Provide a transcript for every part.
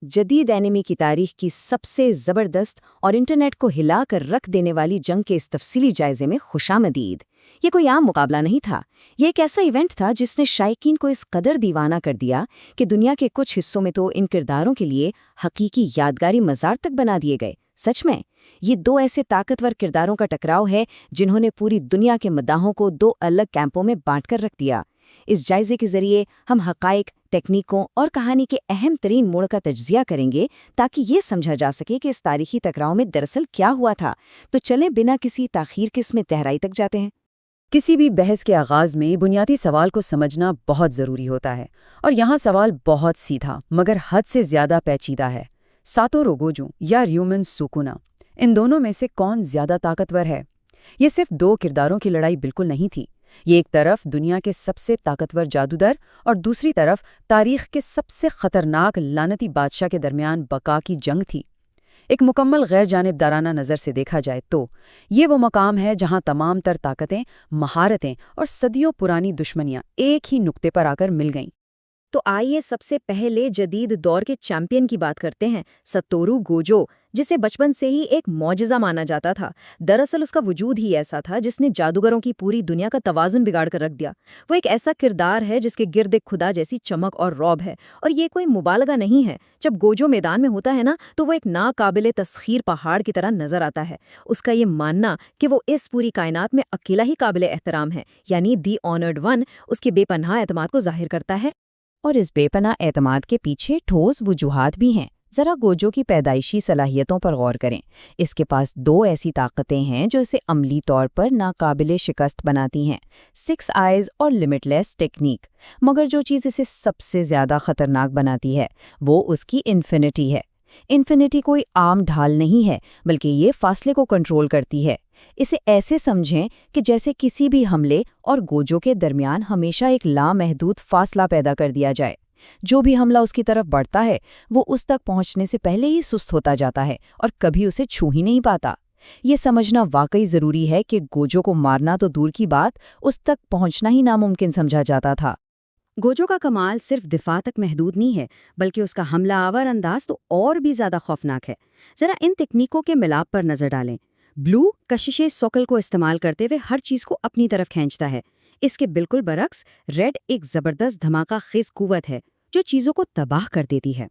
जदीद एनिमी की तारीख की सबसे ज़बरदस्त और इंटरनेट को हिला कर रख देने वाली जंग के इस तफसीली जायजे में खुशामदीद। ये कोई आम मुकाबला नहीं था। ये एक ऐसा इवेंट था जिसने शायकीन को इस कदर दीवाना कर दिया कि दुनिया के कुछ हिस्सों में तो इन किरदारों के लिए हकीकी यादगारी मज़ार तक बना दिए गए। सच में ये दो ऐसे ताकतवर किरदारों का टकराव है जिन्होंने पूरी दुनिया के मदाहों को दो अलग कैंपों में बांट कर रख दिया। इस जायजे के जरिए हम हकाइक, टेक्निकों और कहानी के अहम तरीन मोड़ का तज्जिया करेंगे ताकि ये समझा जा सके कि इस तारीखी टकराव में दरअसल क्या हुआ था। तो चलें बिना किसी ताखीर के इसमें गहराई तक जाते हैं। किसी भी बहस के आगाज में बुनियादी सवाल को समझना बहुत ज़रूरी होता है, और यहाँ सवाल बहुत सीधा मगर हद से ज़्यादा पेचीदा है। सातोरू गोजो या र्यूमन सुकुना, इन दोनों में से कौन ज़्यादा ताकतवर है? ये सिर्फ दो किरदारों की लड़ाई बिल्कुल नहीं थी। ये एक तरफ दुनिया के सबसे ताकतवर जादूगर और दूसरी तरफ तारीख के सबसे खतरनाक लानती बादशाह के दरमियान बका की जंग थी। एक मुकम्मल गैर जानिबदाराना नज़र से देखा जाए तो ये वो मकाम है जहां तमाम तर ताकतें, महारतें और सदियों पुरानी दुश्मनियां एक ही नुक्ते पर आकर मिल गईं। तो आइए सबसे पहले जदीद दौर के चैंपियन की बात करते हैं, सतोरू गोजो, जिसे बचपन से ही एक मौजज़ा माना जाता था। दरअसल उसका वजूद ही ऐसा था जिसने जादूगरों की पूरी दुनिया का तवाज़ुन बिगाड़ कर रख दिया। वो एक ऐसा किरदार है जिसके गिर्द एक खुदा जैसी चमक और रौब है, और ये कोई मुबालगा नहीं है। जब गोजो मैदान में होता है ना, तो वो एक नाकाबिले तस्खीर पहाड़ की तरह नजर आता है। उसका ये मानना कि वो इस पूरी कायनात में अकेला ही काबिले एहतराम है, यानी दी ऑनर्ड वन, उसके बेपनाह एतमाद को जाहिर करता है। और इस बेपनाह एतमाद के पीछे ठोस वजूहात भी हैं। जरा गोजो की पैदाइशी सलाहियतों पर गौर करें। इसके पास दो ऐसी ताकतें हैं जो इसे अमली तौर पर नाकाबिले शिकस्त बनाती हैं, 6 आइज और लिमिटलेस टेक्निक। मगर जो चीज़ इसे सबसे ज़्यादा खतरनाक बनाती है वो उसकी इन्फिनिटी है। इन्फिनिटी कोई आम ढाल नहीं है, बल्कि ये फासले को कंट्रोल करती है। इसे ऐसे समझें कि जैसे किसी भी हमले और गोजो के दरमियान हमेशा एक लामहदूद फासला पैदा कर दिया जाए। जो भी हमला उसकी तरफ बढ़ता है वो उस तक पहुंचने से पहले ही सुस्त होता जाता है और कभी उसे छू ही नहीं पाता। ये समझना वाकई ज़रूरी है कि गोजो को मारना तो दूर की बात, उस तक पहुंचना ही नामुमकिन समझा जाता था। गोजो का कमाल सिर्फ दिफा तक महदूद नहीं है, बल्कि उसका हमला आवर अंदाज तो और भी ज्यादा खौफनाक है। जरा इन तकनीकों के मिलाप पर नजर डालें। ब्लू कशिशे सोकल को इस्तेमाल करते हुए हर चीज को अपनी तरफ खींचता है। इसके बिल्कुल बरक्स रेड एक जबरदस्त धमाका खेज कुव्वत है जो चीजों को तबाह कर देती है।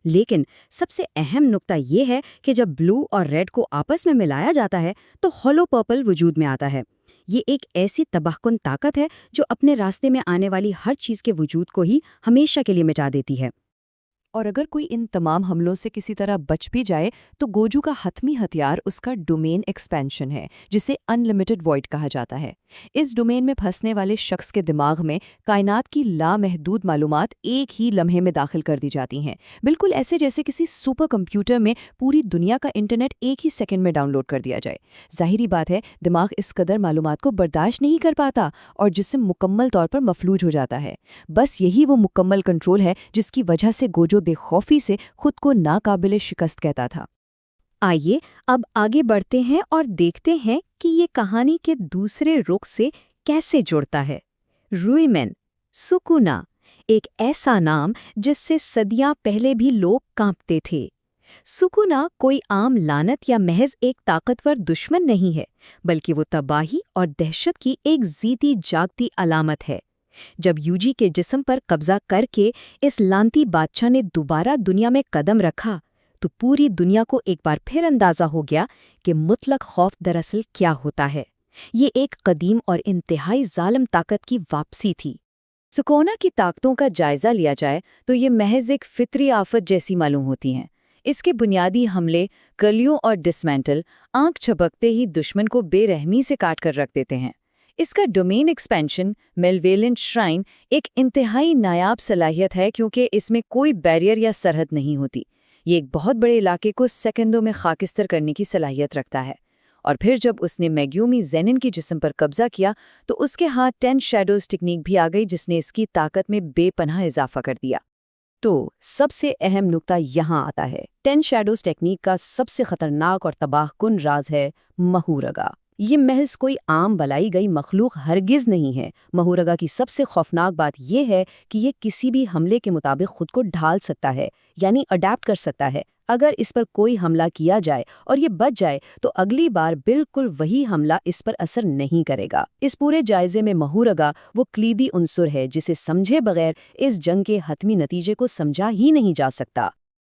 लेकिन सबसे अहम नुक्ता ये है कि जब ब्लू और रेड को आपस में मिलाया जाता है तो हॉलो पर्पल वजूद में आता है। ये एक ऐसी तबाहकुन ताकत है जो अपने रास्ते में आने वाली हर चीज के वजूद को ही हमेशा के लिए मिटा देती है। और अगर कोई इन तमाम हमलों से किसी तरह बच भी जाए तो गोजू का हतमी हथियार उसका डोमेन एक्सपेंशन है, जिसे अनलिमिटेड वॉइड कहा जाता है। इस डोमेन में फंसने वाले शख्स के दिमाग में कायनात की लामहदूद मालूमात एक ही लम्हे में दाखिल कर दी जाती हैं, बिल्कुल ऐसे जैसे किसी सुपर कंप्यूटर में पूरी दुनिया का इंटरनेट एक ही सेकंड में डाउनलोड कर दिया जाए। जाहिरी बात है, दिमाग इस कदर मालूमात को बर्दाश्त नहीं कर पाता और जिस्म मुकम्मल तौर पर मफलूज हो जाता है। बस यही वो मुकम्मल कंट्रोल है जिसकी वजह से गोजो बेखौफी से खुद को नाकाबिले शिकस्त कहता था। आइए अब आगे बढ़ते हैं और देखते हैं कि ये कहानी के दूसरे रुख से कैसे जुड़ता है। रुइमेन, सुकुना, एक ऐसा नाम जिससे सदियां पहले भी लोग कांपते थे। सुकुना कोई आम लानत या महज एक ताकतवर दुश्मन नहीं है, बल्कि वो तबाही और दहशत की एक जीती जागती अलामत है। जब यूजी के जिस्म पर कब्जा करके इस लांती बादशाह ने दोबारा दुनिया में कदम रखा तो पूरी दुनिया को एक बार फिर अंदाजा हो गया कि मुतलक खौफ दरअसल क्या होता है। ये एक कदीम और इंतहाई जालिम ताकत की वापसी थी। सुकोना की ताकतों का जायजा लिया जाए तो ये महज एक फितरी आफत जैसी मालूम होती हैं। इसके बुनियादी हमले, गलियों और डिसमेंटल आंख झपकते ही दुश्मन को बेरहमी से काट कर रख देते हैं। इसका डोमेन एक्सपेंशन, मेलवेलेंट श्राइन, एक इंतहाई नायाब सलाहियत है क्योंकि इसमें कोई बैरियर या सरहद नहीं होती। ये एक बहुत बड़े इलाके को सेकंडों में खाकिस्तर करने की सलाहियत रखता है। और फिर जब उसने मेग्यूमी जेनिन की जिस्म पर कब्जा किया तो उसके हाथ 10 शैडोज टेक्निक भी आ गई जिसने इसकी ताकत में बेपनाह इजाफा कर दिया। تو سب سے اہم نکتہ یہاں آتا ہے۔ 10 شیڈوز ٹیکنیک کا سب سے خطرناک اور تباہ کن راز ہے مہورگا۔ یہ محض کوئی عام بلائی گئی مخلوق ہرگز نہیں ہے۔ مہورگا کی سب سے خوفناک بات یہ ہے کہ یہ کسی بھی حملے کے مطابق خود کو ڈھال سکتا ہے، یعنی اڈیپٹ کر سکتا ہے۔ اگر اس پر کوئی حملہ کیا جائے اور یہ بچ جائے تو اگلی بار بالکل وہی حملہ اس پر اثر نہیں کرے گا۔ اس پورے جائزے میں مہورگا وہ کلیدی عنصر ہے جسے سمجھے بغیر اس جنگ کے حتمی نتیجے کو سمجھا ہی نہیں جا سکتا۔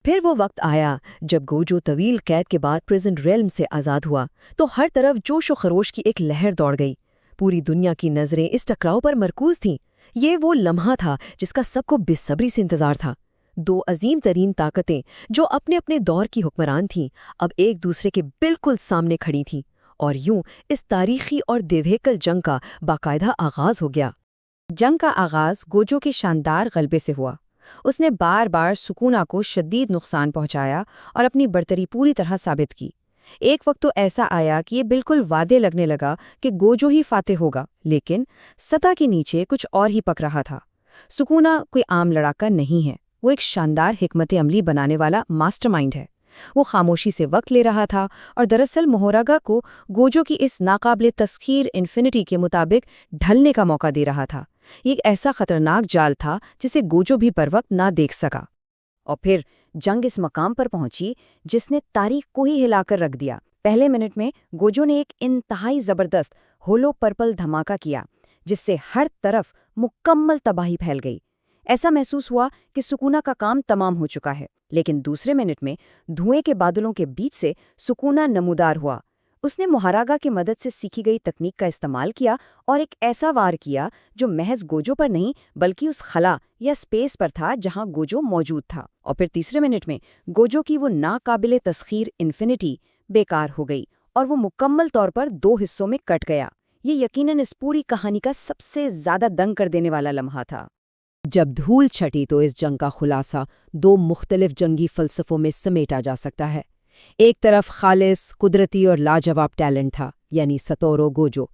پھر وہ وقت آیا جب گوجو طویل قید کے بعد پریزن ریلم سے آزاد ہوا تو ہر طرف جوش و خروش کی ایک لہر دوڑ گئی۔ پوری دنیا کی نظریں اس ٹکراؤ پر مرکوز تھیں۔ یہ وہ لمحہ تھا جس کا سب کو بے صبری سے انتظار تھا۔ دو عظیم ترین طاقتیں جو اپنے اپنے دور کی حکمران تھیں اب ایک دوسرے کے بالکل سامنے کھڑی تھیں، اور یوں اس تاریخی اور دیوہیکل جنگ کا باقاعدہ آغاز ہو گیا۔ جنگ کا آغاز گوجو کے شاندار غلبے سے ہوا۔ اس نے بار بار سکونا کو شدید نقصان پہنچایا اور اپنی برتری پوری طرح ثابت کی۔ ایک وقت تو ایسا آیا کہ یہ بالکل واضح لگنے لگا کہ گوجو ہی فاتح ہوگا، لیکن سطح کے نیچے کچھ اور ہی پک رہا تھا۔ سکونا کوئی عام لڑاکا نہیں ہے، وہ ایک شاندار حکمت عملی بنانے والا ماسٹر مائنڈ ہے۔ وہ خاموشی سے وقت لے رہا تھا اور دراصل مہورگا کو گوجو کی اس ناقابل تسخیر انفینٹی کے مطابق ڈھلنے کا موقع دے رہا تھا۔ یہ ایک ایسا خطرناک جال تھا جسے گوجو بھی پر وقت نہ دیکھ سکا۔ اور پھر جنگ اس مقام پر پہنچی جس نے تاریخ کو ہی ہلا کر رکھ دیا۔ پہلے منٹ میں گوجو نے ایک انتہائی زبردست ہولو پرپل دھماکہ کیا جس سے ہر طرف مکمل تباہی پھیل گئی۔ ایسا محسوس ہوا کہ سکونا کا کام تمام ہو چکا ہے، لیکن دوسرے منٹ میں دھوئیں کے بادلوں کے بیچ سے سکونا نمودار ہوا۔ اس نے مہورگا کی مدد سے سیکھی گئی تکنیک کا استعمال کیا اور ایک ایسا وار کیا جو محض گوجو پر نہیں بلکہ اس خلا یا سپیس پر تھا جہاں گوجو موجود تھا۔ اور پھر تیسرے منٹ میں گوجو کی وہ ناقابل تسخیر انفینٹی بیکار ہو گئی اور وہ مکمل طور پر دو حصوں میں کٹ گیا۔ یہ یقیناً اس پوری کہانی کا سب سے زیادہ دنگ کر دینے والا لمحہ تھا۔ جب دھول چھٹی تو اس جنگ کا خلاصہ دو مختلف جنگی فلسفوں میں سمیٹا جا سکتا ہے۔ ایک طرف خالص قدرتی اور لاجواب ٹیلنٹ تھا، یعنی ستورو گوجو،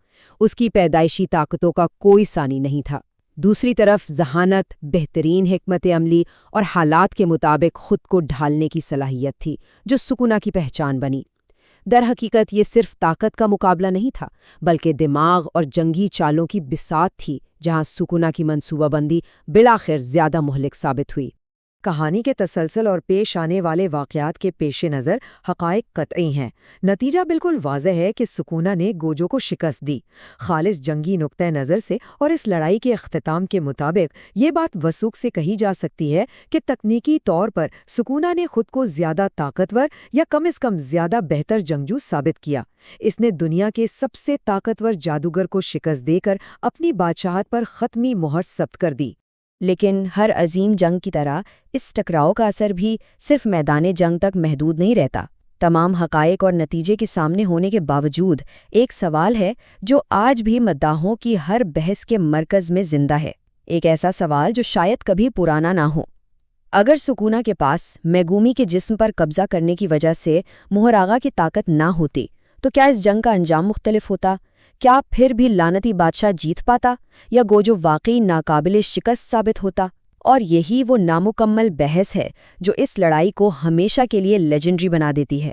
اس کی پیدائشی طاقتوں کا کوئی ثانی نہیں تھا۔ دوسری طرف ذہانت، بہترین حکمت عملی اور حالات کے مطابق خود کو ڈھالنے کی صلاحیت تھی جو سکونا کی پہچان بنی۔ در حقیقت یہ صرف طاقت کا مقابلہ نہیں تھا بلکہ دماغ اور جنگی چالوں کی بساط تھی جہاں سکونا کی منصوبہ بندی بالآخر زیادہ مہلک ثابت ہوئی۔ کہانی کے تسلسل اور پیش آنے والے واقعات کے پیش نظر حقائق قطعی ہیں۔ نتیجہ بالکل واضح ہے کہ سکونا نے گوجو کو شکست دی۔ خالص جنگی نقطہ نظر سے اور اس لڑائی کے اختتام کے مطابق یہ بات وثوق سے کہی جا سکتی ہے کہ تکنیکی طور پر سکونا نے خود کو زیادہ طاقتور یا کم از کم زیادہ بہتر جنگجو ثابت کیا۔ اس نے دنیا کے سب سے طاقتور جادوگر کو شکست دے کر اپنی بادشاہت پر ختمی مہر ثبت کر دی۔ لیکن ہر عظیم جنگ کی طرح اس ٹکراؤ کا اثر بھی صرف میدان جنگ تک محدود نہیں رہتا۔ تمام حقائق اور نتیجے کے سامنے ہونے کے باوجود ایک سوال ہے جو آج بھی مداحوں کی ہر بحث کے مرکز میں زندہ ہے۔ ایک ایسا سوال جو شاید کبھی پرانا نہ ہو۔ اگر سکونا کے پاس میگومی کے جسم پر قبضہ کرنے کی وجہ سے مہورگا کی طاقت نہ ہوتی تو کیا اس جنگ کا انجام مختلف ہوتا؟ کیا پھر بھی لعنتی بادشاہ جیت پاتا یا گوجو واقعی ناقابل شکست ثابت ہوتا؟ اور یہی وہ نامکمل بحث ہے جو اس لڑائی کو ہمیشہ کے لیے لیجنڈری بنا دیتی ہے۔